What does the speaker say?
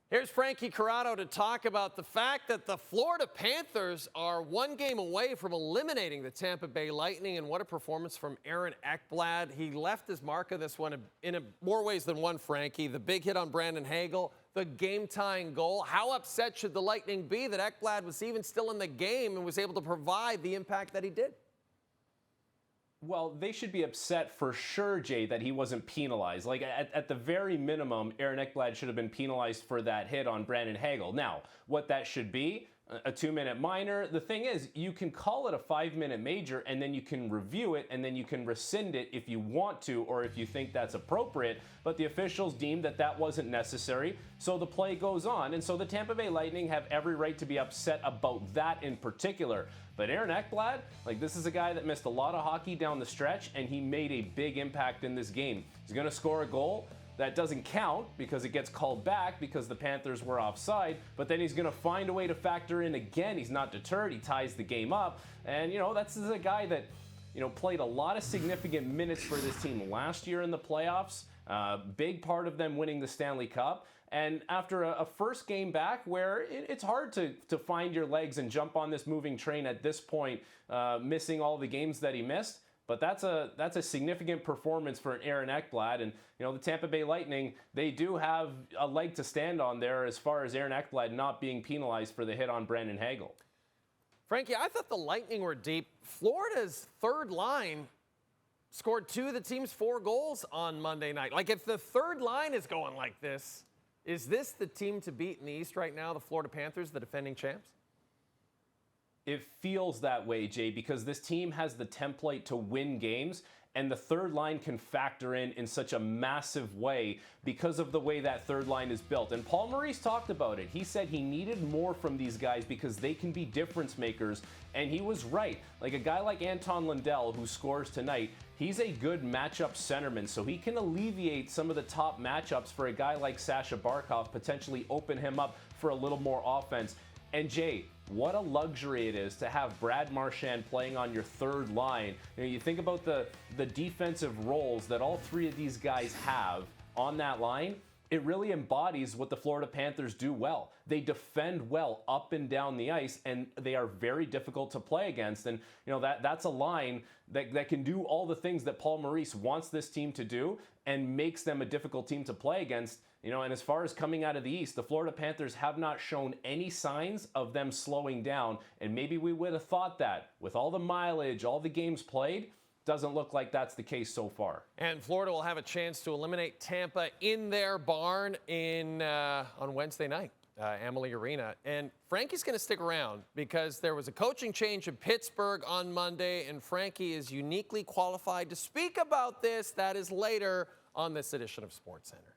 Here's Frankie Corrado to talk about the fact that the Florida Panthers are one game away from eliminating the Tampa Bay Lightning, and what a performance from Aaron Ekblad. He left his mark on this one in more ways than one, Frankie. The big hit on Brandon Hagel, the game-tying goal. How upset should the Lightning be that Ekblad was even still in the game and was able to provide the impact that he did? Well, they should be upset for sure, Jay, that he wasn't penalized. Like, at the very minimum, Aaron Ekblad should have been penalized for that hit on Brandon Hagel. Now, what that should be, a 2-minute minor. The thing is, you can call it a 5-minute major, and then you can review it, and then you can rescind it if you want to, or if you think that's appropriate. But the officials deemed that that wasn't necessary, so the play goes on. And so the Tampa Bay Lightning have every right to be upset about that in particular. But Aaron Ekblad, like, this is a guy that missed a lot of hockey down the stretch, and he made a big impact in this game. He's going to score a goal. That doesn't count because it gets called back because the Panthers were offside, but then he's going to find a way to factor in again. He's not deterred. He ties the game up. And, this is a guy that, played a lot of significant minutes for this team last year in the playoffs. Big part of them winning the Stanley Cup. And after a first game back where it's hard to find your legs and jump on this moving train at this point, missing all the games that he missed. But that's a significant performance for Aaron Ekblad. And, the Tampa Bay Lightning, they do have a leg to stand on there as far as Aaron Ekblad not being penalized for the hit on Brandon Hagel. Frankie, I thought the Lightning were deep. Florida's third line scored 2 of the team's 4 goals on Monday night. Like, if the third line is going like this, is this the team to beat in the East right now, the Florida Panthers, the defending champs? It feels that way, Jay, because this team has the template to win games, and the third line can factor in such a massive way because of the way that third line is built. And Paul Maurice talked about it. He said he needed more from these guys because they can be difference makers, and he was right. Like a guy like Anton Lundell, who scores tonight, he's a good matchup centerman, so he can alleviate some of the top matchups for a guy like Sasha Barkov, potentially open him up for a little more offense. And Jay, what a luxury it is to have Brad Marchand playing on your third line. You think about the defensive roles that all 3 of these guys have on that line. It really embodies what the Florida Panthers do well. They defend well up and down the ice, and they are very difficult to play against. And, that's a line that can do all the things that Paul Maurice wants this team to do and makes them a difficult team to play against. And as far as coming out of the East, the Florida Panthers have not shown any signs of them slowing down. And maybe we would have thought that with all the mileage, all the games played. Doesn't look like that's the case so far. And Florida will have a chance to eliminate Tampa in their barn on Wednesday night, Amalie Arena. And Frankie's going to stick around because there was a coaching change in Pittsburgh on Monday, and Frankie is uniquely qualified to speak about this. That is later on this edition of SportsCenter.